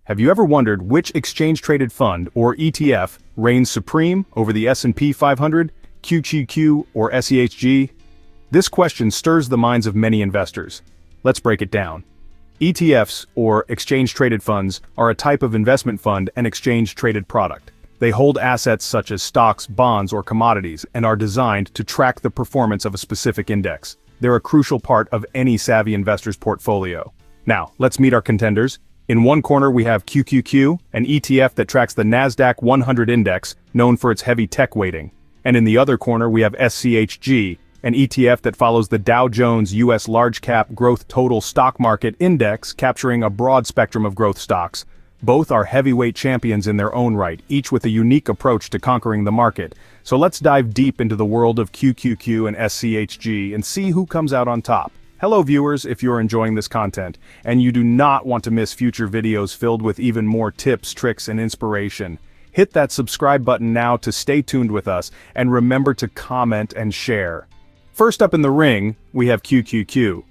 Have you ever wondered which exchange-traded fund, or ETF, reigns supreme over the S&P 500, QQQ, or SCHG? This question stirs the minds of many investors. Let's break it down. ETFs, or exchange-traded funds, are a type of investment fund and exchange-traded product. They hold assets such as stocks, bonds, or commodities, and are designed to track the performance of a specific index. They're a crucial part of any savvy investor's portfolio. Now, let's meet our contenders. In one corner we have QQQ, an ETF that tracks the NASDAQ 100 index, known for its heavy tech weighting. And in the other corner we have SCHG, an ETF that follows the Dow Jones U.S. Large Cap Growth Total Stock Market Index, capturing a broad spectrum of growth stocks. Both are heavyweight champions in their own right, each with a unique approach to conquering the market. So let's dive deep into the world of QQQ and SCHG and see who comes out on top. Hello viewers, if you're enjoying this content, and you do not want to miss future videos filled with even more tips, tricks, and inspiration, hit that subscribe button now to stay tuned with us, and remember to comment and share. First up in the ring, we have QQQ.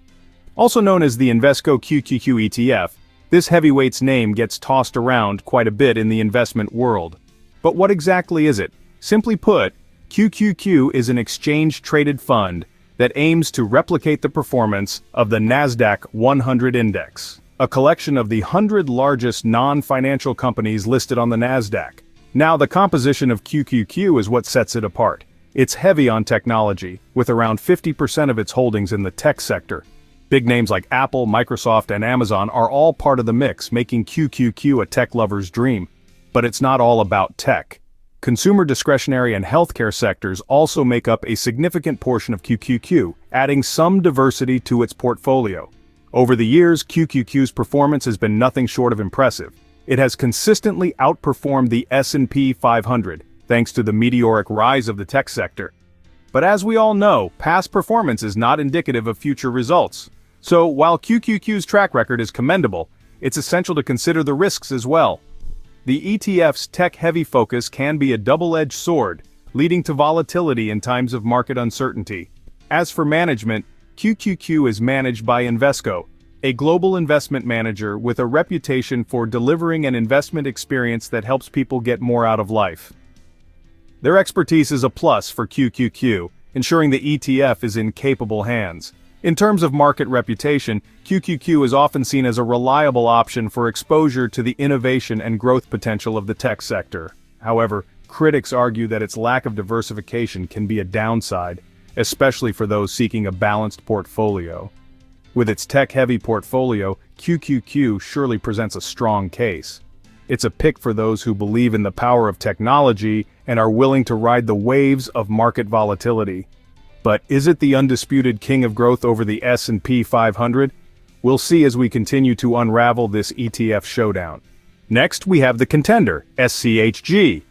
Also known as the Invesco QQQ ETF, this heavyweight's name gets tossed around quite a bit in the investment world. But what exactly is it? Simply put, QQQ is an exchange-traded fund that aims to replicate the performance of the NASDAQ 100 index, a collection of the 100 largest non-financial companies listed on the NASDAQ. Now, the composition of QQQ is what sets it apart. It's heavy on technology, with around 50% of its holdings in the tech sector. Big names like Apple, Microsoft, and Amazon are all part of the mix, making QQQ a tech lover's dream. But it's not all about tech. Consumer discretionary and healthcare sectors also make up a significant portion of QQQ, adding some diversity to its portfolio. Over the years, QQQ's performance has been nothing short of impressive. It has consistently outperformed the S&P 500, thanks to the meteoric rise of the tech sector. But as we all know, past performance is not indicative of future results. So, while QQQ's track record is commendable, it's essential to consider the risks as well. The ETF's tech-heavy focus can be a double-edged sword, leading to volatility in times of market uncertainty. As for management, QQQ is managed by Invesco, a global investment manager with a reputation for delivering an investment experience that helps people get more out of life. Their expertise is a plus for QQQ, ensuring the ETF is in capable hands. In terms of market reputation, QQQ is often seen as a reliable option for exposure to the innovation and growth potential of the tech sector. However, critics argue that its lack of diversification can be a downside, especially for those seeking a balanced portfolio. With its tech-heavy portfolio, QQQ surely presents a strong case. It's a pick for those who believe in the power of technology and are willing to ride the waves of market volatility. But is it the undisputed king of growth over the S&P 500? We'll see as we continue to unravel this ETF showdown. Next, we have the contender, SCHG.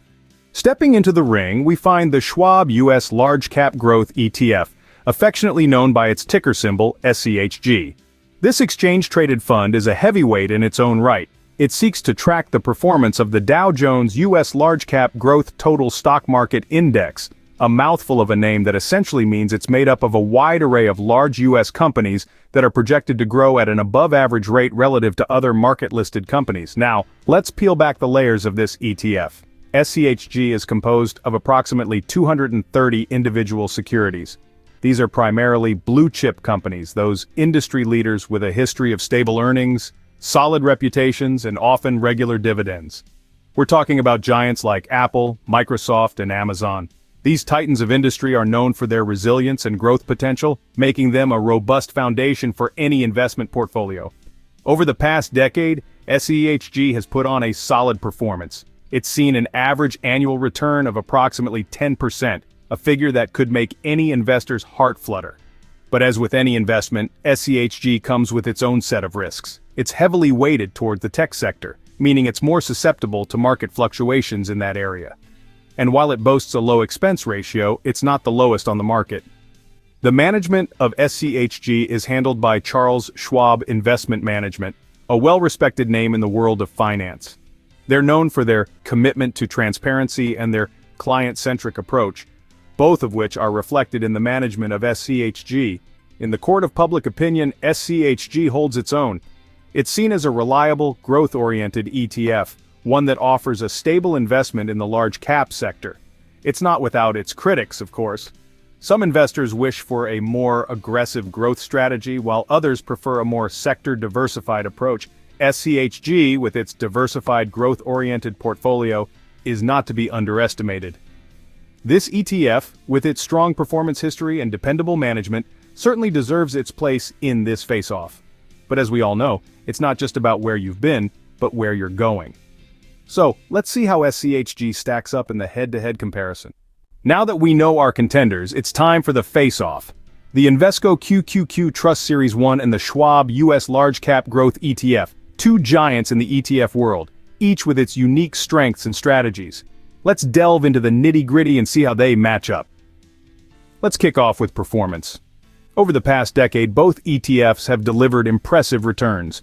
Stepping into the ring, we find the Schwab U.S. Large Cap Growth ETF, affectionately known by its ticker symbol, SCHG. This exchange-traded fund is a heavyweight in its own right. It seeks to track the performance of the Dow Jones U.S. Large Cap Growth Total Stock Market Index, a mouthful of a name that essentially means it's made up of a wide array of large U.S. companies that are projected to grow at an above-average rate relative to other market-listed companies. Now, let's peel back the layers of this ETF. SCHG is composed of approximately 230 individual securities. These are primarily blue-chip companies, those industry leaders with a history of stable earnings, solid reputations, and often regular dividends. We're talking about giants like Apple, Microsoft, and Amazon. These titans of industry are known for their resilience and growth potential, making them a robust foundation for any investment portfolio. Over the past decade, SCHG has put on a solid performance. It's seen an average annual return of approximately 10%, a figure that could make any investor's heart flutter. But as with any investment, SCHG comes with its own set of risks. It's heavily weighted toward the tech sector, meaning it's more susceptible to market fluctuations in that area. And while it boasts a low expense ratio, it's not the lowest on the market. The management of SCHG is handled by Charles Schwab Investment Management, a well-respected name in the world of finance. They're known for their commitment to transparency and their client-centric approach, both of which are reflected in the management of SCHG. In the court of public opinion, SCHG holds its own. It's seen as a reliable, growth-oriented ETF, one that offers a stable investment in the large-cap sector. It's not without its critics, of course. Some investors wish for a more aggressive growth strategy, while others prefer a more sector-diversified approach. SCHG, with its diversified growth-oriented portfolio, is not to be underestimated. This ETF, with its strong performance history and dependable management, certainly deserves its place in this face-off. But as we all know, it's not just about where you've been, but where you're going. So, let's see how SCHG stacks up in the head-to-head comparison. Now that we know our contenders, it's time for the face-off. The Invesco QQQ Trust Series 1 and the Schwab US Large Cap Growth ETF, two giants in the ETF world, each with its unique strengths and strategies. Let's delve into the nitty-gritty and see how they match up. Let's kick off with performance. Over the past decade, both ETFs have delivered impressive returns.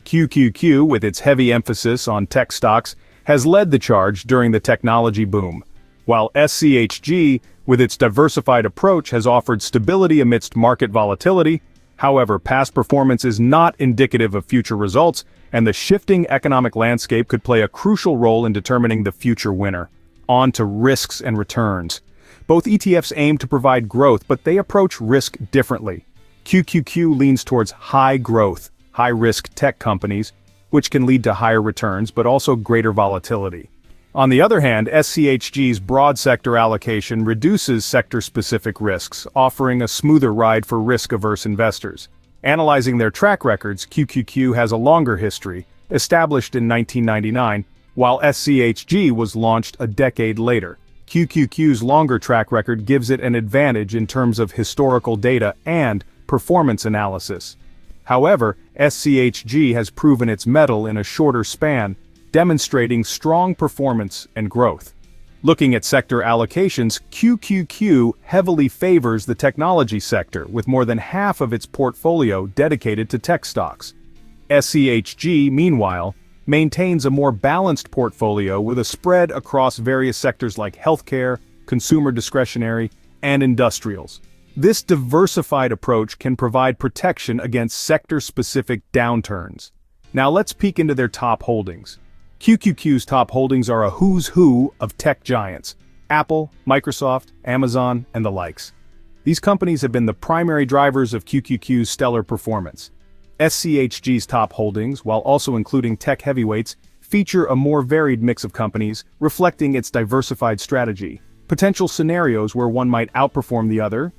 QQQ, with its heavy emphasis on tech stocks, has led the charge during the technology boom, while SCHG, with its diversified approach, has offered stability amidst market volatility. However, past performance is not indicative of future results, and the shifting economic landscape could play a crucial role in determining the future winner. On to risks and returns. Both ETFs aim to provide growth, but they approach risk differently. QQQ leans towards high growth, high-risk tech companies, which can lead to higher returns but also greater volatility. On the other hand, SCHG's broad sector allocation reduces sector-specific risks, offering a smoother ride for risk-averse investors. Analyzing their track records, QQQ has a longer history, established in 1999, while SCHG was launched a decade later. QQQ's longer track record gives it an advantage in terms of historical data and performance analysis. However, SCHG has proven its mettle in a shorter span, demonstrating strong performance and growth. Looking at sector allocations, QQQ heavily favors the technology sector, with more than half of its portfolio dedicated to tech stocks. SCHG, meanwhile, maintains a more balanced portfolio with a spread across various sectors like healthcare, consumer discretionary, and industrials. This diversified approach can provide protection against sector-specific downturns. Now let's peek into their top holdings. QQQ's top holdings are a who's who of tech giants: Apple, Microsoft, Amazon, and the likes. These companies have been the primary drivers of QQQ's stellar performance. SCHG's top holdings, while also including tech heavyweights, feature a more varied mix of companies, reflecting its diversified strategy. Potential scenarios where one might outperform the other.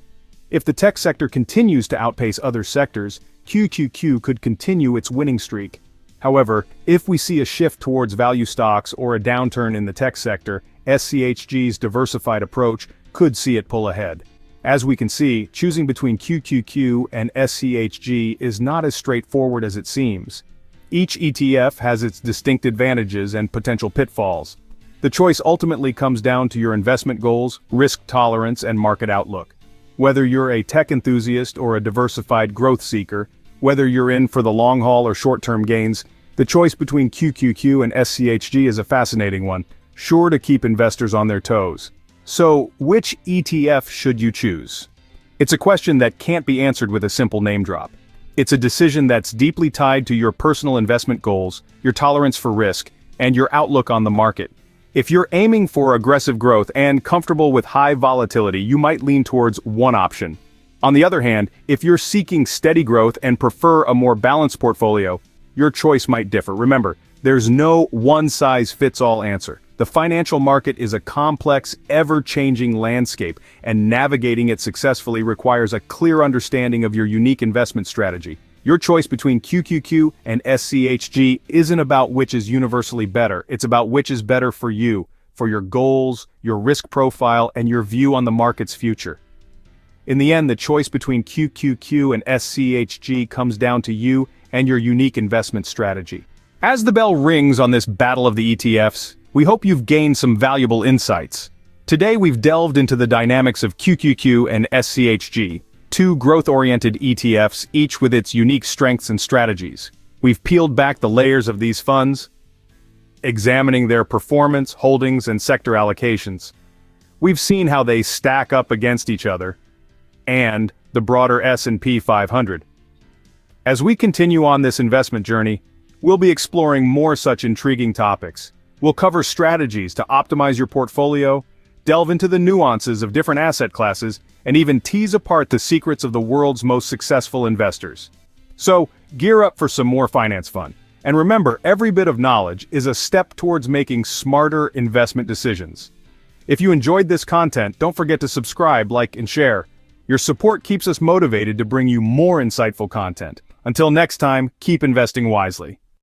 If the tech sector continues to outpace other sectors, QQQ could continue its winning streak. However, if we see a shift towards value stocks or a downturn in the tech sector, SCHG's diversified approach could see it pull ahead. As we can see, choosing between QQQ and SCHG is not as straightforward as it seems. Each ETF has its distinct advantages and potential pitfalls. The choice ultimately comes down to your investment goals, risk tolerance, and market outlook. Whether you're a tech enthusiast or a diversified growth seeker, whether you're in for the long haul or short-term gains, the choice between QQQ and SCHG is a fascinating one, sure to keep investors on their toes. So, which ETF should you choose? It's a question that can't be answered with a simple name drop. It's a decision that's deeply tied to your personal investment goals, your tolerance for risk, and your outlook on the market. If you're aiming for aggressive growth and comfortable with high volatility, you might lean towards one option. On the other hand, if you're seeking steady growth and prefer a more balanced portfolio, your choice might differ. Remember, there's no one-size-fits-all answer. The financial market is a complex, ever-changing landscape, and navigating it successfully requires a clear understanding of your unique investment strategy. Your choice between QQQ and SCHG isn't about which is universally better, it's about which is better for you, for your goals, your risk profile, and your view on the market's future. In the end, the choice between QQQ and SCHG comes down to you and your unique investment strategy. As the bell rings on this battle of the ETFs, we hope you've gained some valuable insights. Today we've delved into the dynamics of QQQ and SCHG, two growth-oriented ETFs, each with its unique strengths and strategies. We've peeled back the layers of these funds, examining their performance, holdings, and sector allocations. We've seen how they stack up against each other and the broader S&P 500. As we continue on this investment journey, we'll be exploring more such intriguing topics. We'll cover strategies to optimize your portfolio, delve into the nuances of different asset classes, and even tease apart the secrets of the world's most successful investors. So, gear up for some more finance fun. And remember, every bit of knowledge is a step towards making smarter investment decisions. If you enjoyed this content, don't forget to subscribe, like, and share. Your support keeps us motivated to bring you more insightful content. Until next time, keep investing wisely.